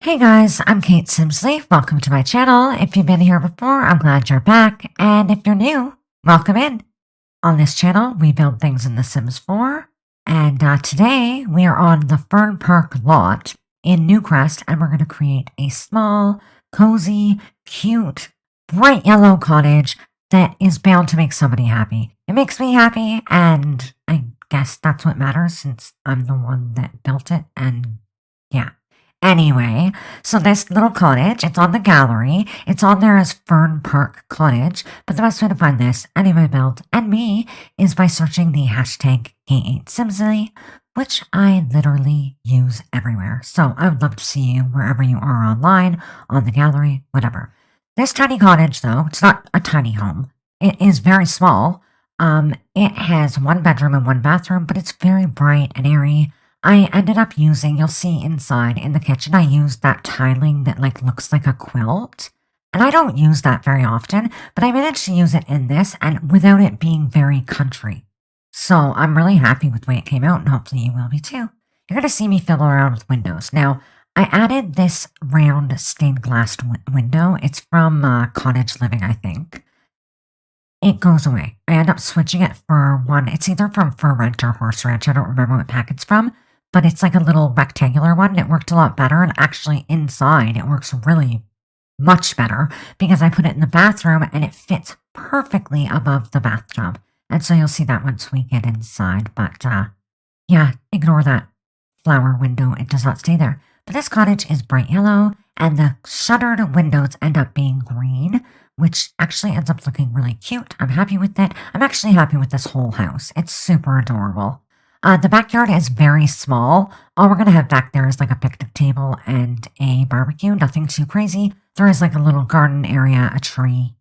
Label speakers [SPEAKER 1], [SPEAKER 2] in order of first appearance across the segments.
[SPEAKER 1] Hey guys, I'm Kate Simsley. Welcome to my channel. If you've been here before, I'm glad you're back. And if you're new, welcome in. On this channel, we build things in The Sims 4. And today, we are on the Fern Park Lot in Newcrest. And we're going to create a small, cozy, cute, bright yellow cottage that is bound to make somebody happy. It makes me happy, and I guess that's what matters since I'm the one that built it. And yeah. Anyway, so this little cottage, it's on the gallery. It's on there as Fern Park Cottage, but the best way to find this, any of my build, and me, is by searching the hashtag K8Simsley, which I literally use everywhere. So I would love to see you wherever you are online, on the gallery, whatever. This tiny cottage, though, it's not a tiny home. It is very small. It has one bedroom and one bathroom, but it's very bright and airy. I ended up using, you'll see inside in the kitchen, I used that tiling that looks like a quilt. And I don't use that very often, but I managed to use it in this and without it being very country. So I'm really happy with the way it came out, and hopefully you will be too. You're going to see me fiddle around with windows. Now, I added this round stained glass window. It's from Cottage Living, I think. It goes away. I end up switching it for one. It's either from Fur Rent or Horse Ranch. I don't remember what pack it's from. But it's like a little rectangular one. It worked a lot better, and actually inside it works really much better because I put it in the bathroom and it fits perfectly above the bathtub. And so you'll see that once we get inside. But yeah, ignore that flower window. It does not stay there. But this cottage is bright yellow, and the shuttered windows end up being green, which actually ends up looking really cute. I'm happy with it. I'm actually happy with this whole house. It's super adorable. The backyard is very small. All we're going to have back there is like a picnic table and a barbecue. Nothing too crazy. There is like a little garden area, a tree,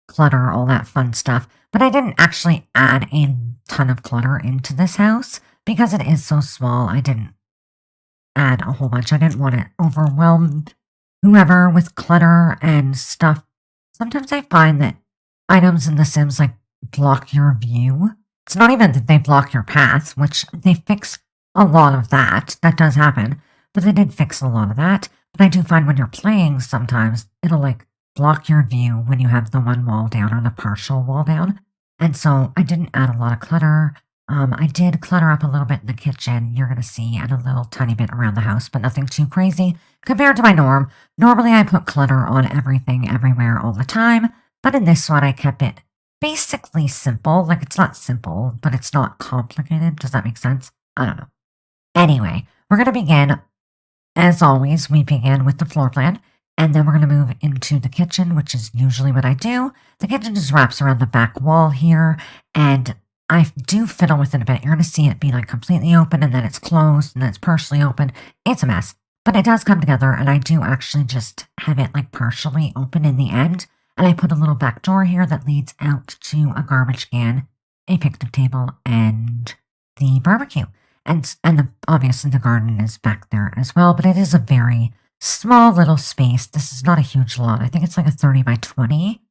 [SPEAKER 1] clutter, all that fun stuff. But I didn't actually add a ton of clutter into this house because it is so small. I didn't add a whole bunch. I didn't want to overwhelm whoever with clutter and stuff. Sometimes I find that items in The Sims block your view. It's not even that they block your path, which they fix a lot of that. That does happen. But they did fix a lot of that. But I do find when you're playing, sometimes it'll block your view when you have the one wall down or the partial wall down. And so I didn't add a lot of clutter. I did clutter up a little bit in the kitchen, you're going to see, and a little tiny bit around the house, but nothing too crazy compared to my norm. Normally I put clutter on everything, everywhere, all the time. But in this one, I kept it basically simple. It's not simple, but it's not complicated. Does that make sense? I don't know. Anyway, we're going to begin, as always, we begin with the floor plan, and then we're going to move into the kitchen, which is usually what I do. The kitchen just wraps around the back wall here, and I do fiddle with it a bit. You're going to see it be completely open, and then it's closed, and then it's partially open. It's a mess, but it does come together, and I do actually just have it partially open in the end. And I put a little back door here that leads out to a garbage can, a picnic table, and the barbecue. And obviously the garden is back there as well, but it is a very small little space. This is not a huge lot. I think it's a 30 by 20,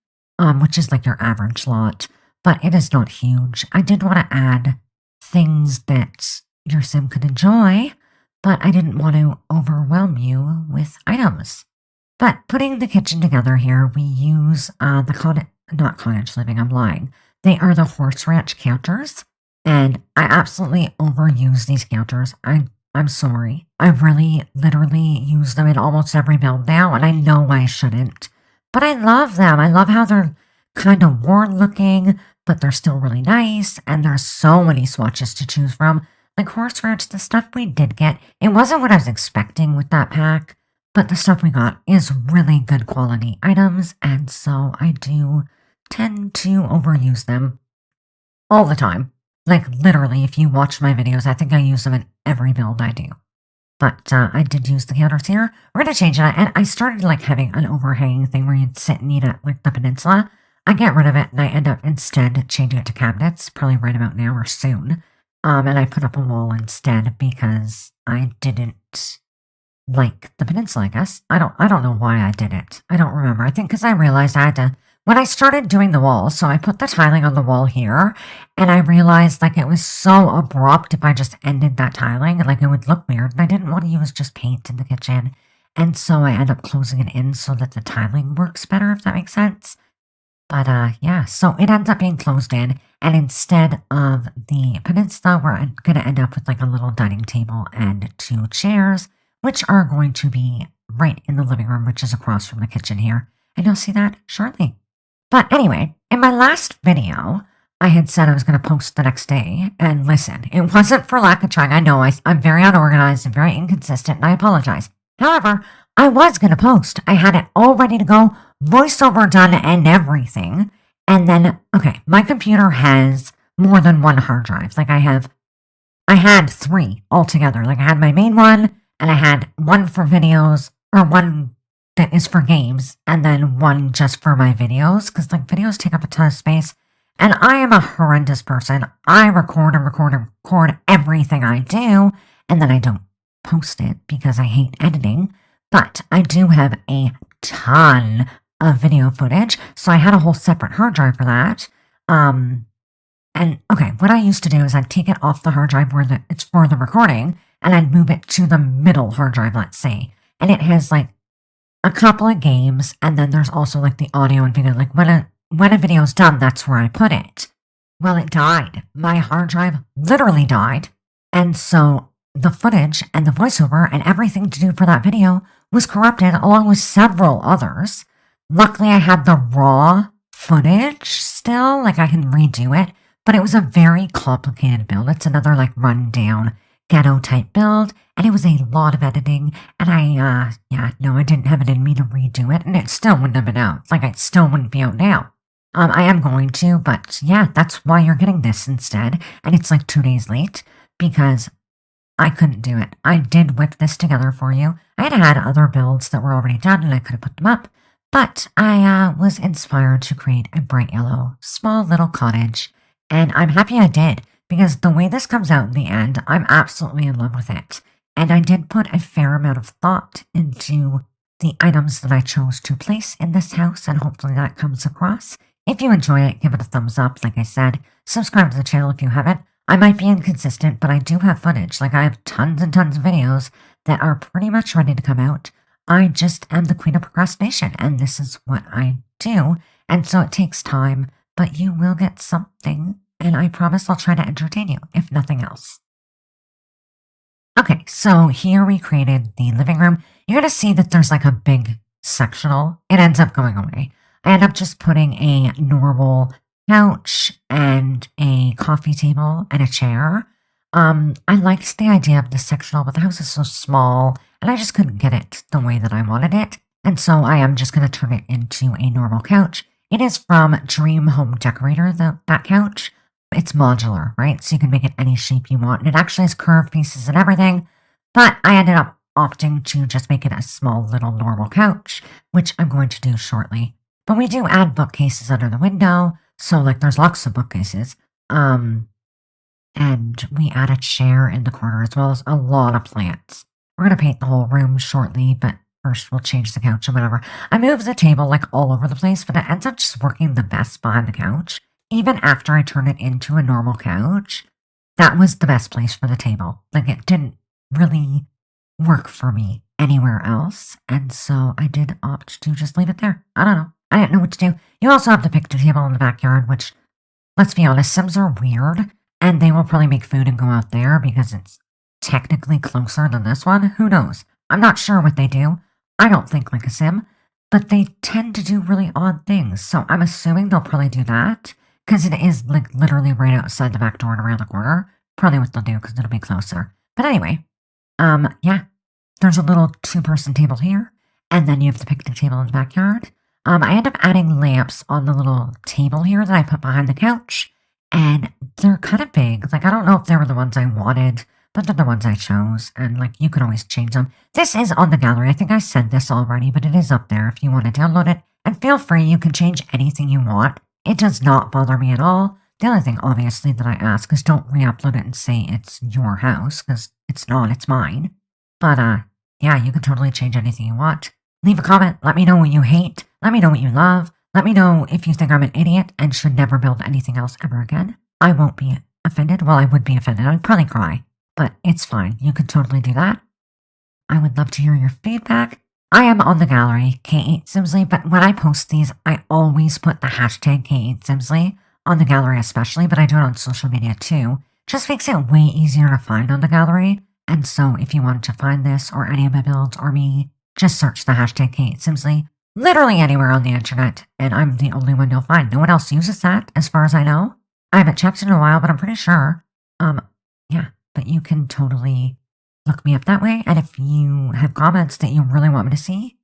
[SPEAKER 1] which is your average lot, but it is not huge. I did want to add things that your sim could enjoy, but I didn't want to overwhelm you with items. But putting the kitchen together here, we use not Cottage Living, I'm lying. They are the Horse Ranch counters, and I absolutely overuse these counters. I'm sorry. I really, literally use them in almost every build now, and I know I shouldn't. But I love them. I love how they're kind of worn looking, but they're still really nice, and there's so many swatches to choose from. Horse Ranch, the stuff we did get, it wasn't what I was expecting with that pack. But the stuff we got is really good quality items, and so I do tend to overuse them all the time. Literally, if you watch my videos, I think I use them in every build I do. But I did use the counters here. We're going to change it, and I started having an overhanging thing where you'd sit and eat at the peninsula. I get rid of it, and I end up instead changing it to cabinets, probably right about now or soon. And I put up a wall instead because I didn't the peninsula, I guess. I don't know why I did it. I don't remember. I think because I realized I had to, when I started doing the wall, so I put the tiling on the wall here, and I realized it was so abrupt if I just ended that tiling, it would look weird, and I didn't want to use just paint in the kitchen. And so I end up closing it in so that the tiling works better, if that makes sense. But yeah, so it ends up being closed in, and instead of the peninsula, we're going to end up with like a little dining table and 2 chairs, which are going to be right in the living room, which is across from the kitchen here. And you'll see that shortly. But anyway, in my last video, I had said I was going to post the next day. And listen, it wasn't for lack of trying. I know I'm very unorganized and very inconsistent, and I apologize. However, I was going to post. I had it all ready to go, voiceover done and everything. And then, okay, my computer has more than 1 hard drive. Like I had 3 altogether. Like I had my main one, and I had 1 for videos, or 1 that is for games, and then 1 just for my videos, because like videos take up a ton of space. And I am a horrendous person. I record and record and record everything I do, and then I don't post it because I hate editing. But I do have a ton of video footage, so I had a whole separate hard drive for that. And okay, what I used to do is I'd take it off the hard drive where it's for the recording, and I'd move it to the middle hard drive, let's say. And it has like a couple of games, and then there's also like the audio and video. Like when a video's done, that's where I put it. Well, it died. My hard drive literally died. And so the footage and the voiceover and everything to do for that video was corrupted along with several others. Luckily, I had the raw footage still, like I can redo it, but it was a very complicated build. It's another like rundown ghetto type build, and it was a lot of editing, and I didn't have it in me to redo it, and it still wouldn't have been out. Like, it still wouldn't be out now. I am going to, but yeah, that's why you're getting this instead, and it's like 2 days late, because I couldn't do it. I did whip this together for you. I had other builds that were already done, and I could have put them up, but I was inspired to create a bright yellow, small little cottage, and I'm happy I did, because the way this comes out in the end, I'm absolutely in love with it. And I did put a fair amount of thought into the items that I chose to place in this house, and hopefully that comes across. If you enjoy it, give it a thumbs up, like I said. Subscribe to the channel if you haven't. I might be inconsistent, but I do have footage. Like, I have tons and tons of videos that are pretty much ready to come out. I just am the queen of procrastination, and this is what I do. And so it takes time, but you will get something, and I promise I'll try to entertain you, if nothing else. Okay, so here we created the living room. You're going to see that there's like a big sectional. It ends up going away. I end up just putting a normal couch and a coffee table and a chair. I liked the idea of the sectional, but the house is so small, and I just couldn't get it the way that I wanted it. And so I am just going to turn it into a normal couch. It is from Dream Home Decorator, that couch. It's modular, right? So you can make it any shape you want. And it actually has curved pieces and everything. But I ended up opting to just make it a small little normal couch, which I'm going to do shortly. But we do add bookcases under the window. So like there's lots of bookcases. And we add a chair in the corner as well as a lot of plants. We're going to paint the whole room shortly, but first we'll change the couch and whatever. I moved the table like all over the place, but it ends up just working the best behind the couch. Even after I turn it into a normal couch, that was the best place for the table. Like, it didn't really work for me anywhere else, and so I did opt to just leave it there. I don't know. I didn't know what to do. You also have the picnic table in the backyard, which, let's be honest, Sims are weird, and they will probably make food and go out there because it's technically closer than this one. Who knows? I'm not sure what they do. I don't think like a Sim, but they tend to do really odd things, so I'm assuming they'll probably do that. Because it is like literally right outside the back door and around the corner. Probably what they'll do because it'll be closer. But anyway, yeah, there's a little 2-person table here. And then you have the picnic table in the backyard. I end up adding lamps on the little table here that I put behind the couch. And they're kind of big. Like, I don't know if they were the ones I wanted, but they're the ones I chose. And like, you can always change them. This is on the gallery. I think I said this already, but it is up there if you want to download it. And feel free, you can change anything you want. It does not bother me at all. The only thing, obviously, that I ask is don't re-upload it and say it's your house, because it's not, it's mine. But, yeah, you can totally change anything you want. Leave a comment, let me know what you hate, let me know what you love, let me know if you think I'm an idiot and should never build anything else ever again. I won't be offended. Well, I would be offended. I'd probably cry, but it's fine. You could totally do that. I would love to hear your feedback. I am on the gallery, K8 Simsley, but when I post these, I always put the hashtag K8 Simsley on the gallery especially, but I do it on social media too. Just makes it way easier to find on the gallery. And so if you wanted to find this or any of my builds or me, just search the hashtag K8 Simsley literally anywhere on the internet, and I'm the only one you'll find. No one else uses that, as far as I know. I haven't checked in a while, but I'm pretty sure. Yeah, but you can totally look me up that way, and if you have comments that you really want me to see,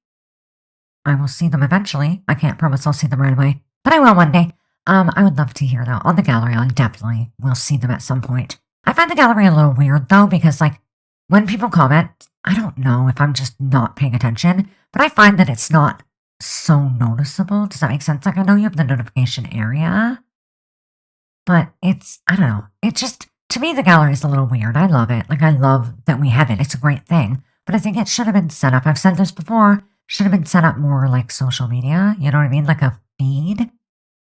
[SPEAKER 1] I will see them eventually. I can't promise I'll see them right away, but I will one day. I would love to hear though. On the gallery, I definitely will see them at some point. I find the gallery a little weird though, because like, when people comment, I don't know if I'm just not paying attention, but I find that it's not so noticeable. Does that make sense? Like, I know you have the notification area, but I don't know. It just, to me, the gallery is a little weird. I love it. Like, I love that we have it. It's a great thing, but I think it should have been set up. I've said this before, should have been set up more like social media. You know what I mean? Like a feed.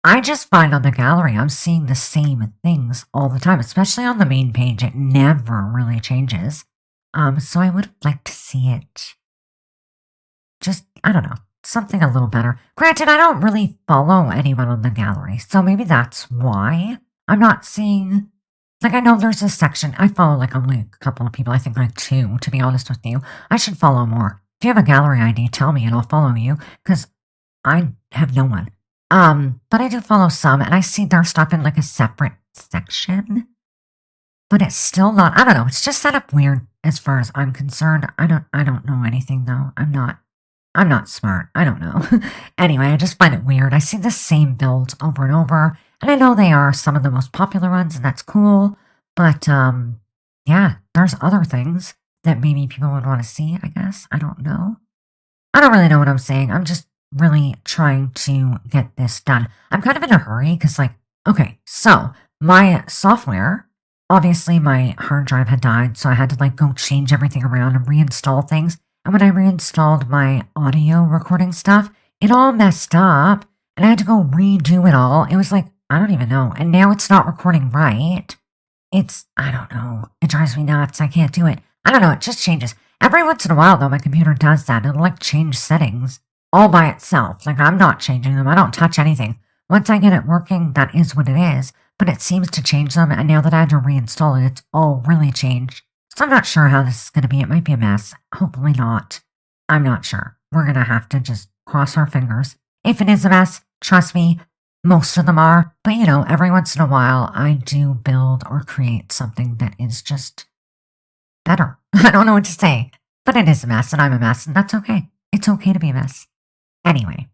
[SPEAKER 1] I just find on the gallery, I'm seeing the same things all the time, especially on the main page. It never really changes. So I would like to see it just, I don't know, something a little better. Granted, I don't really follow anyone on the gallery, so maybe that's why I'm not seeing, like, I know there's a section, I follow like only a couple of people, I think like 2, to be honest with you. I should follow more. If you have a gallery ID, tell me and I'll follow you, because I have no one. But I do follow some, and I see their stuff in like a separate section. But it's still not, I don't know, it's just set up weird as far as I'm concerned. I don't know anything though. I'm not smart. I don't know. Anyway, I just find it weird. I see the same builds over and over, and I know they are some of the most popular ones, and that's cool. But, yeah, there's other things that maybe people would want to see, I guess. I don't know. I don't really know what I'm saying. I'm just really trying to get this done. I'm kind of in a hurry because, like, okay, so my software, obviously my hard drive had died, so I had to like go change everything around and reinstall things. And when I reinstalled my audio recording stuff, it all messed up and I had to go redo it all. It was like, I don't even know. And now it's not recording right. I don't know. It drives me nuts. I can't do it. I don't know. It just changes. Every once in a while, though, my computer does that. It'll like change settings all by itself. Like, I'm not changing them. I don't touch anything. Once I get it working, that is what it is. But it seems to change them. And now that I had to reinstall it, it's all really changed. So I'm not sure how this is going to be. It might be a mess. Hopefully not. I'm not sure. We're going to have to just cross our fingers. If it is a mess, trust me, most of them are. But, you know, every once in a while, I do build or create something that is just better. I don't know what to say. But it is a mess, and I'm a mess, and that's okay. It's okay to be a mess. Anyway,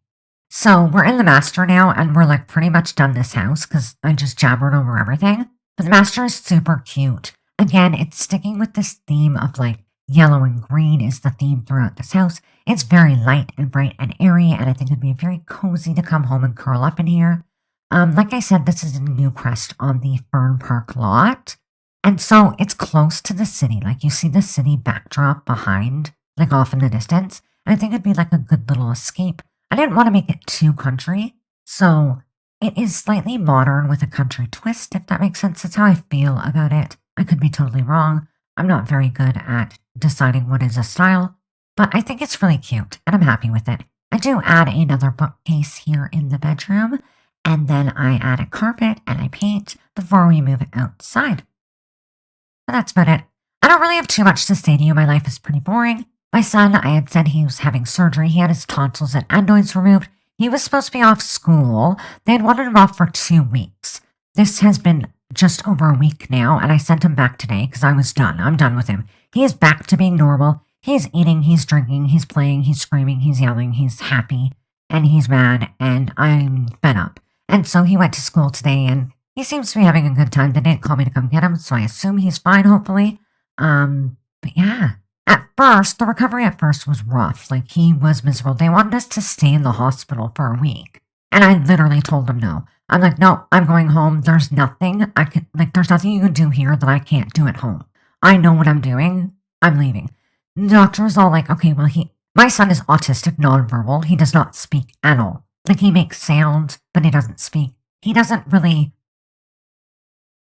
[SPEAKER 1] so we're in the master now, and we're like pretty much done this house because I just jabbered over everything. But the master is super cute. Again, it's sticking with this theme of like yellow and green is the theme throughout this house. It's very light and bright and airy, and I think it'd be very cozy to come home and curl up in here. Like I said, this is in Newcrest on the Fern Park Lot. And so it's close to the city. Like you see the city backdrop behind, like off in the distance. And I think it'd be like a good little escape. I didn't want to make it too country. So it is slightly modern with a country twist, if that makes sense. That's how I feel about it. I could be totally wrong. I'm not very good at deciding what is a style, but I think it's really cute and I'm happy with it. I do add another bookcase here in the bedroom, and then I add a carpet and I paint before we move it outside. But that's about it. I don't really have too much to say to you. My life is pretty boring. My son, I had said he was having surgery. He had his tonsils and adenoids removed. He was supposed to be off school. They had wanted him off for 2 weeks. This has been just over a week now, and I sent him back today because I was done. I'm done with him. He is back to being normal. He's eating, he's drinking, he's playing, he's screaming, he's yelling, he's happy, and he's mad, and I'm fed up. And so he went to school today, and he seems to be having a good time. They didn't call me to come get him, so I assume he's fine, hopefully. But yeah. At first, the recovery at first was rough. Like, he was miserable. They wanted us to stay in the hospital for a week. And I literally told them no. I'm like, no, I'm going home. There's nothing there's nothing you can do here that I can't do at home. I know what I'm doing. I'm leaving. The doctor was all like, okay, well, my son is autistic, nonverbal. He does not speak at all. Like, he makes sounds, but he doesn't speak. He doesn't really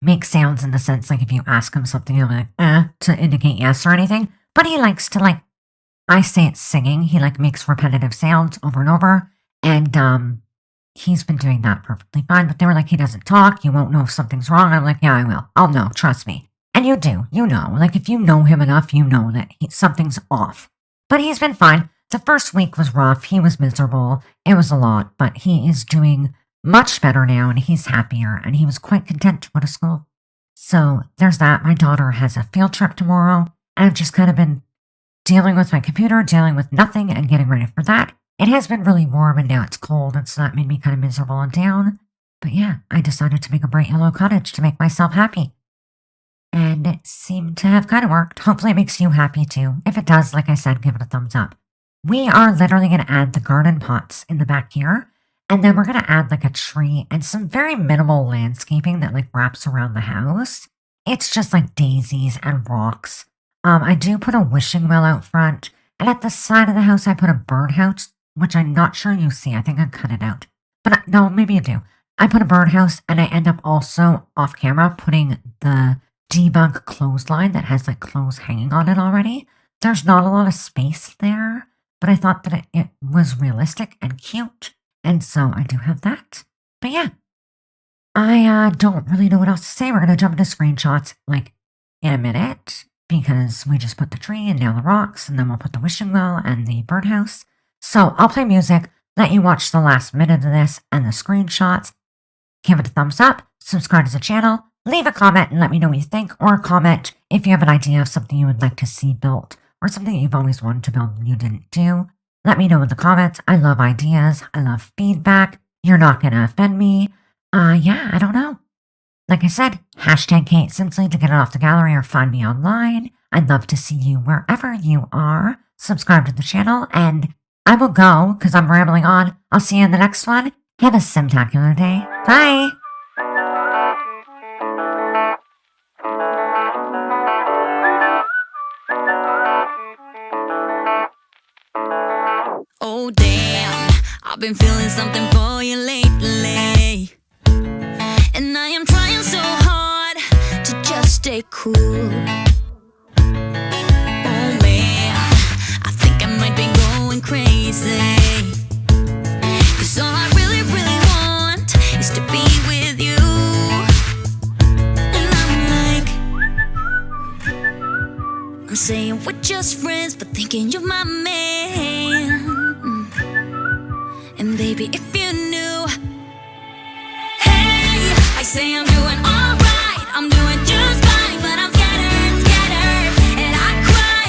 [SPEAKER 1] make sounds in the sense, like, if you ask him something, he'll be like, to indicate yes or anything. But he likes to, like, I say it's singing. He like makes repetitive sounds over and over. And he's been doing that perfectly fine. But they were like, he doesn't talk. You won't know if something's wrong. I'm like, yeah, I will. I'll know. Trust me. And you do. You know. Like if you know him enough, you know that something's off. But he's been fine. The first week was rough. He was miserable. It was a lot. But he is doing much better now and he's happier. And he was quite content to go to school. So there's that. My daughter has a field trip tomorrow. And I've just kind of been dealing with my computer, dealing with nothing, and getting ready for that. It has been really warm and now it's cold, and so that made me kind of miserable and down. But yeah, I decided to make a bright yellow cottage to make myself happy. And it seemed to have kind of worked. Hopefully it makes you happy too. If it does, like I said, give it a thumbs up. We are literally going to add the garden pots in the back here. And then we're going to add like a tree and some very minimal landscaping that like wraps around the house. It's just like daisies and rocks. I do put a wishing well out front. And at the side of the house, I put a birdhouse, which I'm not sure you see. I think I cut it out. But no, maybe you do. I put a birdhouse and I end up also off camera putting the debunk clothesline that has like clothes hanging on it already. There's not a lot of space there, but I thought that it was realistic and cute. And so I do have that. But yeah, I don't really know what else to say. We're going to jump into screenshots like in a minute because we just put the tree and now the rocks and then we'll put the wishing well and the birdhouse. So I'll play music, let you watch the last minute of this and the screenshots. Give it a thumbs up, subscribe to the channel, leave a comment and let me know what you think, or comment if you have an idea of something you would like to see built or something you've always wanted to build and you didn't do. Let me know in the comments. I love ideas. I love feedback. You're not going to offend me. Yeah, I don't know. Like I said, hashtag Kate Simsley to get it off the gallery or find me online. I'd love to see you wherever you are. Subscribe to the channel and I will go because I'm rambling on. I'll see you in the next one. Have a simtacular day. Bye.
[SPEAKER 2] Oh damn, I've been feeling something for you lately, and I am trying so hard to just stay cool. Oh man, I think I might be going crazy, 'cause all I really, really want is to be with you. And I'm like, I'm saying we're just friends, but thinking you're my man. And baby, if you knew, hey, I say I'm doing alright, I'm doing just fine, but I'm scattered, and I cry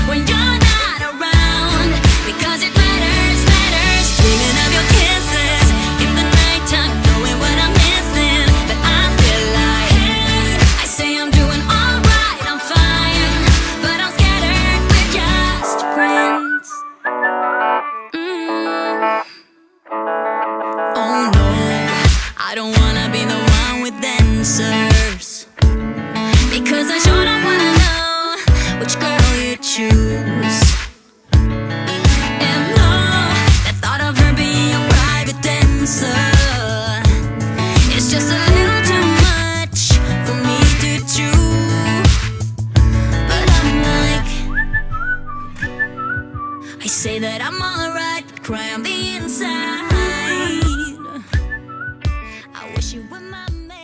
[SPEAKER 2] when you're not around, because it matters, dreaming of your kisses in the nighttime, knowing what I'm missing, but I'm still like, hey, I say I'm doing alright, I'm fine, but I'm scattered, we're just friends. Oh no, I don't wanna be the one with answers, because I sure don't wanna know which girl you choose. And no, the thought of her being your private dancer, it's just a little too much for me to chew. But I'm like, I say that I'm alright, but cry on the inside. I wish you were my man.